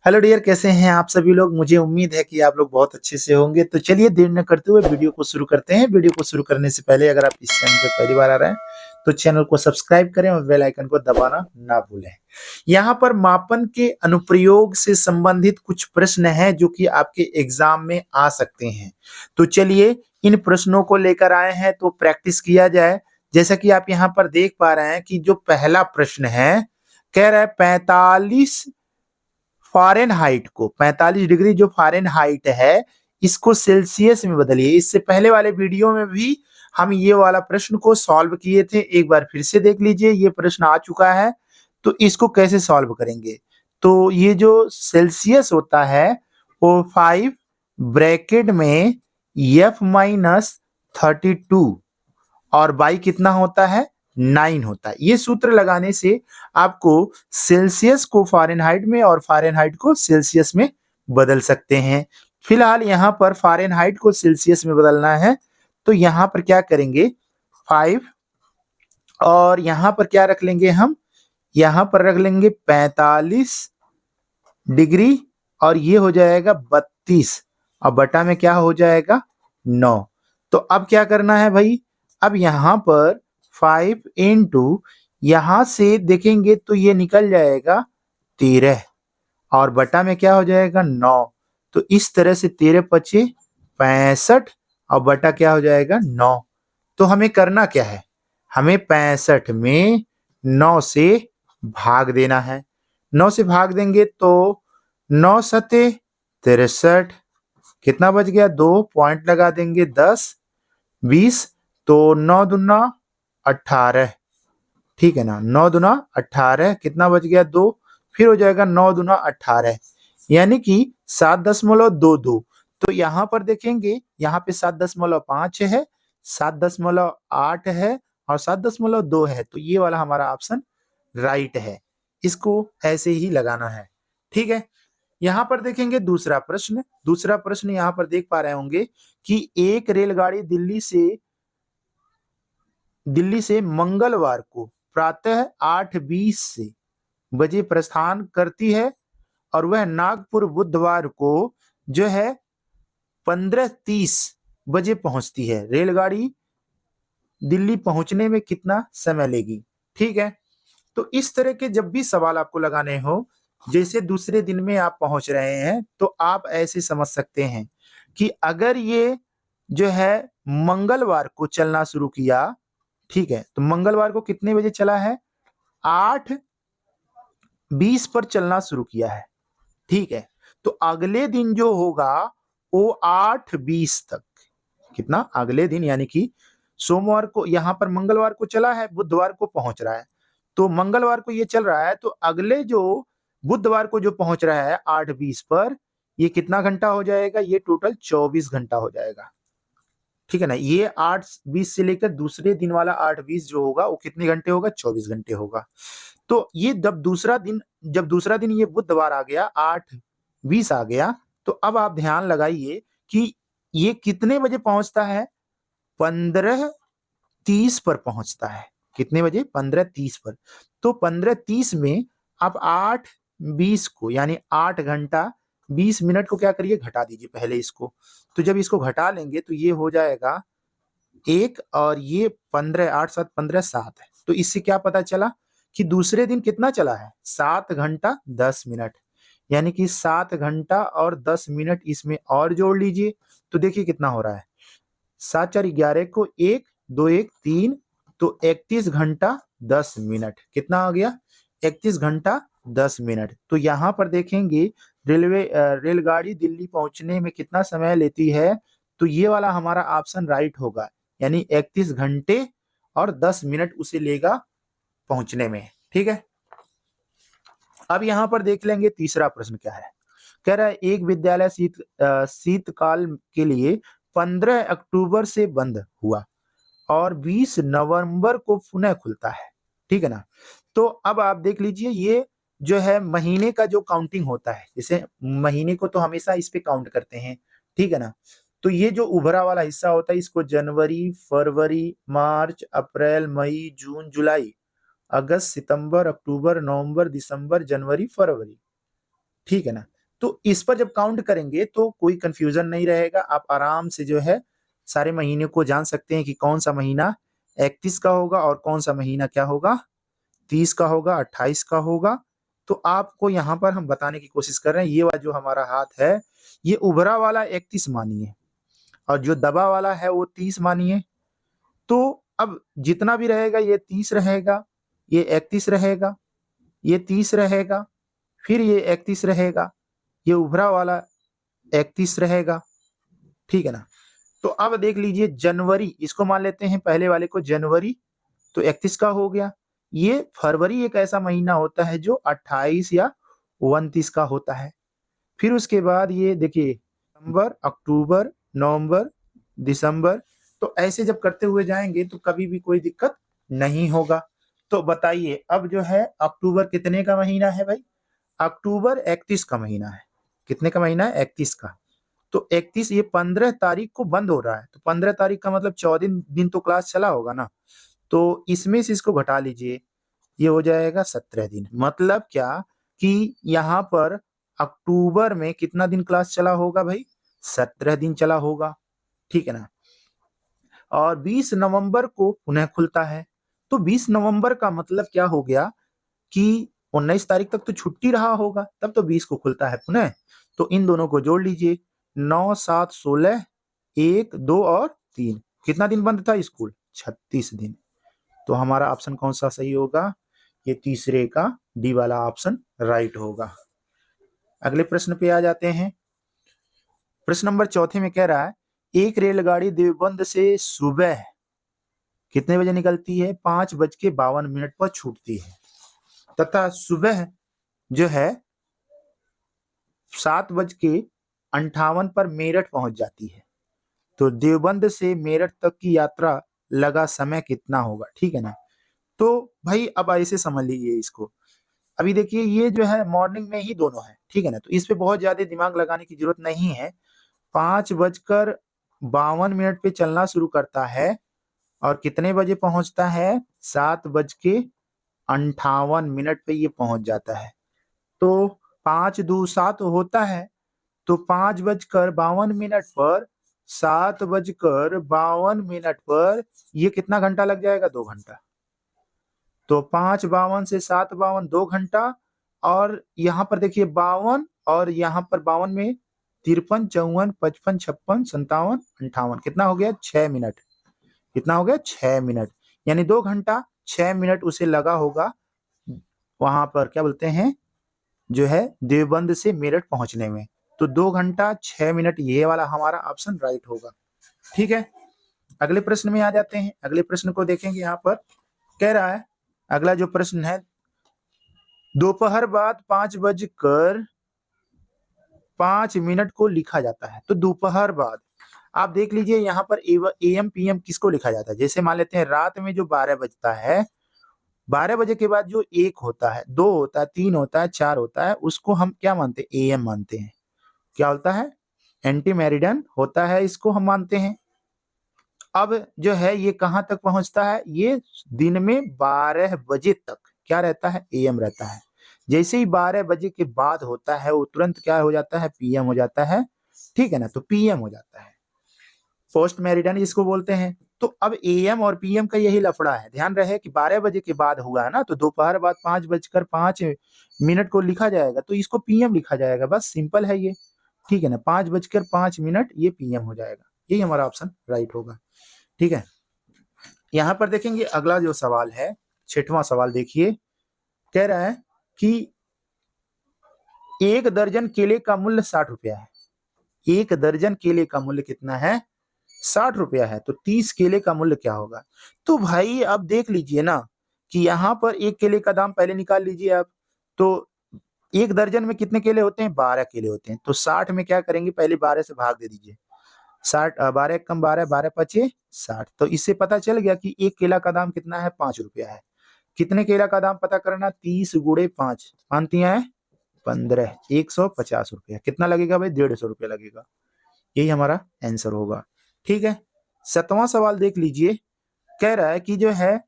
Hello dear, कैसे हैं आप सभी लोग। मुझे उम्मीद है कि आप लोग बहुत अच्छे से होंगे। तो चलिए देर न करते हुए वीडियो को शुरू करते हैं। वीडियो को शुरू करने से पहले अगर आप इस चैनल पे पहली बार आ रहे हैं तो चैनल को सब्सक्राइब करें और बेल आइकन को दबाना ना भूलें। यहाँ पर मापन के अनुप्रयोग से संबंधित कुछ प्रश्न हैं जो कि आपके एग्जाम में आ सकते हैं। तो चलिए इन प्रश्नों को लेकर आए हैं तो प्रैक्टिस किया जाए। जैसा कि आप यहाँ पर देख पा रहे हैं कि जो पहला प्रश्न है, कह रहा है 45 फ़ारेनहाइट को, 45 डिग्री जो फ़ारेनहाइट है इसको सेल्सियस में बदलिए। इससे पहले वाले वीडियो में भी हम ये वाला प्रश्न को सॉल्व किए थे, एक बार फिर से देख लीजिए। ये प्रश्न आ चुका है तो इसको कैसे सॉल्व करेंगे। तो ये जो सेल्सियस होता है वो 5 ब्रैकेट में F-32 और बाई कितना होता है 9 होता है। ये सूत्र लगाने से आपको सेल्सियस को फ़ारेनहाइट में और फ़ारेनहाइट को सेल्सियस में बदल सकते हैं। फिलहाल यहाँ पर फ़ारेनहाइट को सेल्सियस में बदलना है तो यहाँ पर क्या करेंगे 5 और यहाँ पर क्या रख लेंगे हम, यहाँ पर रख लेंगे 45 डिग्री और ये हो जाएगा 32 और बटा में क्या हो जाएगा 9। तो अब क्या करना है भाई, अब यहाँ पर 5 इंटू यहाँ से देखेंगे तो ये निकल जाएगा 13 और बटा में क्या हो जाएगा 9। तो इस तरह से 13 पचे 65 और बटा क्या हो जाएगा 9। तो हमें करना क्या है, हमें 65 में 9 से भाग देना है। 9 से भाग देंगे तो 9 सते 63, कितना बच गया 2 पॉइंट लगा देंगे 10 20, तो 9 दूना 18, ठीक है ना। 9 दूना 18, कितना बच गया 2, फिर हो जाएगा 9 दूना 18 यानी कि 7.22। तो यहाँ पर देखेंगे यहाँ पे 7.5 है, 7.8 है और 7.2 है। तो ये वाला हमारा ऑप्शन राइट है, इसको ऐसे ही लगाना है, ठीक है। यहाँ पर देखेंगे दूसरा प्रश्न यहाँ पर देख पा रहे होंगे कि एक रेलगाड़ी दिल्ली से मंगलवार को प्रातः 8:20 से बजे प्रस्थान करती है और वह नागपुर बुधवार को जो है 15:30 बजे पहुंचती है। रेलगाड़ी दिल्ली पहुंचने में कितना समय लेगी, ठीक है। तो इस तरह के जब भी सवाल आपको लगाने हो, जैसे दूसरे दिन में आप पहुंच रहे हैं तो आप ऐसे समझ सकते हैं कि अगर ये जो है मंगलवार को चलना शुरू किया, ठीक है, तो मंगलवार को कितने बजे चला है 8:20 पर चलना शुरू किया है, ठीक है। तो अगले दिन जो होगा वो 8:20 तक, कितना अगले दिन यानी कि सोमवार को यहाँ पर मंगलवार को चला है, बुधवार को पहुंच रहा है, तो मंगलवार को ये चल रहा है तो अगले जो बुधवार को जो पहुंच रहा है 8:20 पर, ये कितना घंटा हो जाएगा, ये टोटल 24 घंटा हो जाएगा, ठीक है ना। ये 8:20 से लेकर दूसरे दिन वाला 8:20 जो होगा वो कितने घंटे होगा 24 घंटे होगा। तो ये जब दूसरा दिन ये बुधवार आ गया 8:20 आ गया, तो अब आप ध्यान लगाइए कि ये कितने बजे पहुंचता है 15:30 पर पहुंचता है। कितने बजे 15:30 पर। तो 15:30 में आप 8:20 को यानी 8 घंटा 20 मिनट को क्या करिए घटा दीजिए पहले इसको। तो जब इसको घटा लेंगे तो ये हो जाएगा 1 और ये 15, 8 7 15 7 है। तो इससे क्या पता चला कि दूसरे दिन कितना चला है 7 घंटा 10 मिनट, यानी कि 7 घंटा और 10 मिनट इसमें और जोड़ लीजिए तो देखिए कितना हो रहा है 7 4 11 को 1 2 1 3, तो 31 घंटा 10 मिनट कितना आ गया 31 घंटा 10 मिनट। तो यहाँ पर देखेंगे रेलगाड़ी दिल्ली पहुंचने में कितना समय लेती है, तो ये वाला हमारा ऑप्शन राइट होगा, यानी 31 घंटे और 10 मिनट उसे लेगा पहुंचने में, ठीक है। अब यहाँ पर देख लेंगे तीसरा प्रश्न क्या है। कह रहा है एक विद्यालय शीतकाल के लिए 15 अक्टूबर से बंद हुआ और 20 नवंबर को पुनः खुलता है, ठीक है ना। तो अब आप देख लीजिए ये जो है महीने का जो काउंटिंग होता है, जैसे महीने को तो हमेशा इस पे काउंट करते हैं, ठीक है ना। तो ये जो उभरा वाला हिस्सा होता है इसको जनवरी फरवरी मार्च अप्रैल मई जून जुलाई अगस्त सितंबर अक्टूबर नवंबर दिसंबर जनवरी फरवरी, ठीक है ना। तो इस पर जब काउंट करेंगे तो कोई कंफ्यूजन नहीं रहेगा, आप आराम से जो है सारे महीने को जान सकते हैं कि कौन सा महीना 31 का होगा और कौन सा महीना क्या होगा, 30 का होगा, 28 का होगा। तो आपको यहाँ पर हम बताने की कोशिश कर रहे हैं, ये वाला जो हमारा हाथ है ये उभरा वाला 31 मानिए और जो दबा वाला है वो 30 मानिए। तो अब जितना भी रहेगा ये 30 रहेगा, ये 31 रहेगा, ये 30 रहेगा, फिर ये 31 रहेगा, ये उभरा वाला 31 रहेगा, ठीक है ना। तो अब देख लीजिए जनवरी, इसको मान लेते हैं पहले वाले को जनवरी, तो 31 का हो गया। ये फरवरी एक ऐसा महीना होता है जो 28 या 29 का होता है। फिर उसके बाद ये देखिए सितंबर, अक्टूबर, नवंबर, दिसंबर, तो ऐसे जब करते हुए जाएंगे तो कभी भी कोई दिक्कत नहीं होगा। तो बताइए अब जो है अक्टूबर कितने का महीना है भाई? अक्टूबर 31 का महीना है। कितने का महीना है? 31 का। तो 31 ये 15 तारीख को बंद हो रहा है, तो 15 तारीख का मतलब 14 दिन तो क्लास चला होगा ना। तो इसमें से इसको घटा लीजिए, ये हो जाएगा 17 दिन। मतलब क्या कि यहाँ पर अक्टूबर में कितना दिन क्लास चला होगा भाई? 17 दिन चला होगा, ठीक है ना। और 20 नवंबर को पुनः खुलता है। तो 20 नवंबर का मतलब क्या हो गया कि 19 तारीख तक तो छुट्टी रहा होगा, तब तो 20 को खुलता है पुनः। तो इन दोनों को जोड़ लीजिए, 9, 7, 16, 1, 2 और 3, कितना दिन बंद था स्कूल? 36 दिन। तो हमारा ऑप्शन कौन सा सही होगा? ये तीसरे का डी वाला ऑप्शन राइट होगा। अगले प्रश्न पे आ जाते हैं। प्रश्न नंबर चौथे में कह रहा है एक रेलगाड़ी देवबंद से सुबह कितने बजे निकलती है? 5:52 पर छूटती है तथा सुबह जो है 7:58 पर मेरठ पहुंच जाती है। तो देवबंद से मेरठ तक की यात्रा लगा समय कितना होगा, ठीक है ना। तो भाई अब ऐसे समझ लीजिए इसको। अभी देखिए ये जो है मॉर्निंग में ही दोनों है, ठीक है ना, तो इस पे बहुत ज्यादा दिमाग लगाने की जरूरत नहीं है। 5:52 पे चलना शुरू करता है और कितने बजे पहुंचता है? 7:58 पे ये पहुंच जाता है। तो 5 2 7 होता है, तो 5:52 पर 7:52 पर ये कितना घंटा लग जाएगा? 2 घंटा। तो 5:52 से 7:52 2 घंटा। और यहाँ पर देखिए 52 और यहाँ पर 52 में 53, 54, 55, 56, 57, 58, कितना हो गया? 6 मिनट। कितना हो गया? 6 मिनट। यानी 2 घंटा 6 मिनट उसे लगा होगा वहां पर क्या बोलते हैं जो है देवबंद से मेरठ पहुंचने में। तो 2 घंटा 6 मिनट ये वाला हमारा ऑप्शन राइट होगा, ठीक है। अगले प्रश्न में आ जाते हैं। अगले प्रश्न को देखेंगे। यहाँ पर कह रहा है अगला जो प्रश्न है, दोपहर बाद 5:05 को लिखा जाता है। तो दोपहर बाद आप देख लीजिए यहाँ पर एएम पीएम किसको लिखा जाता है? जैसे मान लेते हैं रात में जो 12 बजता है, 12 बजे के बाद जो 1 होता है, 2 होता है, 3 होता है, 4 होता है, उसको हम क्या मानते हैं? एएम मानते हैं। क्या होता है? एंटी मेरिडियन होता है, इसको हम मानते हैं। अब जो है ये कहां तक पहुंचता है? ये दिन में 12 बजे तक क्या रहता है? एएम रहता है। जैसे ही 12 बजे के बाद होता है वो तुरंत क्या हो जाता है? पीएम हो जाता है, ठीक है ना। तो पीएम हो जाता है, पोस्ट मेरिडियन जिसको बोलते हैं। तो अब एएम और पीएम का यही लफड़ा है। ध्यान रहे कि 12 बजे के बाद हुआ है ना, तो दोपहर बाद 5:05 को लिखा जाएगा, तो इसको पीएम लिखा जाएगा। बस सिंपल है ये, ठीक है ना। 5:05 ये पीएम हो जाएगा। यही हमारा ऑप्शन राइट होगा, ठीक है। यहाँ पर देखेंगे अगला जो सवाल है, 6वां सवाल देखिए। कह रहा है कि 1 दर्जन केले का मूल्य 60 रुपया है। 1 दर्जन केले का मूल्य कितना है? 60 रुपया है। तो 30 केले का मूल्य क्या होगा? तो भाई अब देख लीजिए ना कि यहाँ पर 1 केले का दाम पहले निकाल लीजिए आप। तो 1 दर्जन में कितने केले होते हैं? 12 केले होते हैं। तो 60 में क्या करेंगे? पहले 12 से भाग दे दीजिए। 60 12 कम 12, 12 पचे 60। तो इससे पता चल गया कि 1 केला का दाम कितना है? 5 रुपया है। कितने केला का दाम पता करना? 30 गुणे 5, 5 है 15, 150 रुपया। कितना लगेगा भाई? 150 रुपया लगेगा। यही हमारा आंसर होगा, ठीक है। 7वां सवाल देख लीजिए। कह रहा है कि जो है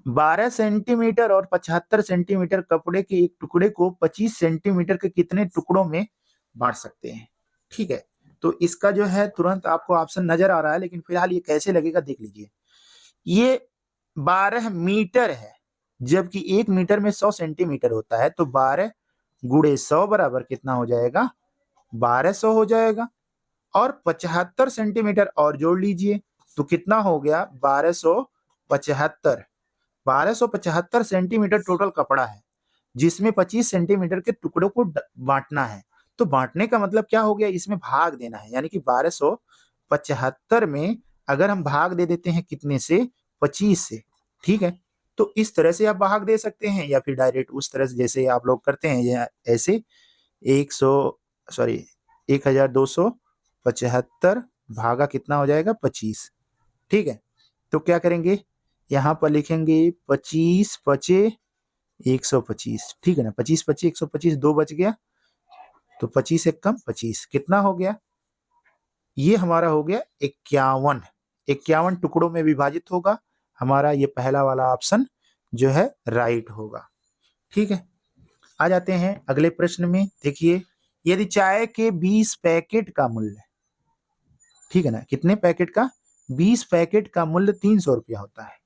12 सेंटीमीटर और 75 सेंटीमीटर कपड़े के एक टुकड़े को 25 सेंटीमीटर के कितने टुकड़ों में बांट सकते हैं। ठीक है, तो इसका जो है तुरंत आपको ऑप्शन नजर आ रहा है, लेकिन फिलहाल ये कैसे लगेगा देख लीजिए। ये 12 मीटर है, जबकि 1 मीटर में 100 सेंटीमीटर होता है, तो 12 गुणे 100 बराबर कितना हो जाएगा, 1200 हो जाएगा। और 75 सेंटीमीटर और जोड़ लीजिए तो कितना हो गया, 1275। 1275 सेंटीमीटर टोटल कपड़ा है, जिसमें 25 सेंटीमीटर के टुकड़ों को बांटना है। तो बांटने का मतलब क्या हो गया, इसमें भाग देना है, यानी कि 1275 में अगर हम भाग दे देते हैं कितने से, 25 से। ठीक है, तो इस तरह से आप भाग दे सकते हैं, या फिर डायरेक्ट उस तरह से जैसे आप लोग करते हैं, या ऐसे 1275 भागा कितना हो जाएगा, 25। ठीक है, तो क्या करेंगे, यहाँ पर लिखेंगे 25 पचे 125। ठीक है ना, 25 पचे 125, 2 बच गया, तो 25 एक कम 25 कितना हो गया, ये हमारा हो गया 51। 51 टुकड़ों में विभाजित होगा। हमारा ये पहला वाला ऑप्शन जो है राइट होगा। ठीक है, आ जाते हैं अगले प्रश्न में। देखिए, यदि चाय के 20 पैकेट का मूल्य, ठीक है ना, कितने पैकेट का, 20 पैकेट का मूल्य 300 रुपया होता है,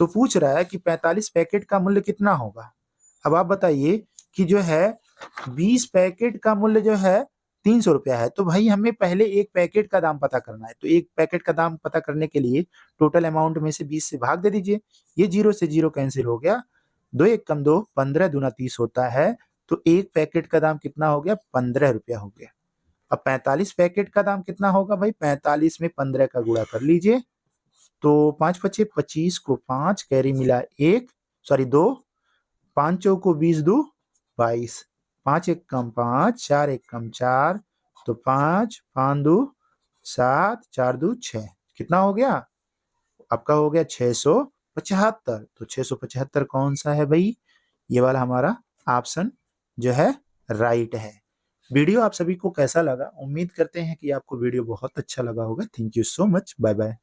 तो पूछ रहा है कि 45 पैकेट का मूल्य कितना होगा। अब आप बताइए कि जो है 20 पैकेट का मूल्य जो है 300 रुपया है, तो भाई हमें पहले एक पैकेट का दाम पता करना है। तो एक पैकेट का दाम पता करने के लिए टोटल अमाउंट में से 20 से भाग दे दीजिए। ये 0 से 0 कैंसिल हो गया, 2 एक कम 2, 15 दूना 30 होता है, तो एक पैकेट का दाम कितना हो गया, 15 रुपया हो गया। अब 45 पैकेट का दाम कितना होगा भाई, 45 में 15 का गुणा कर लीजिए, तो 5 पचे 25 को 5 कैरी मिला 1 सॉरी 2, 5 चौको 20 2 22, 5 एक कम 5, 4 एक कम 4, तो 5 5 2 7, 4 2 6, कितना हो गया, आपका हो गया 675। तो 675 कौन सा है भाई, ये वाला हमारा ऑप्शन जो है राइट है। वीडियो आप सभी को कैसा लगा, उम्मीद करते हैं कि आपको वीडियो बहुत अच्छा लगा होगा। Thank you so much, bye bye.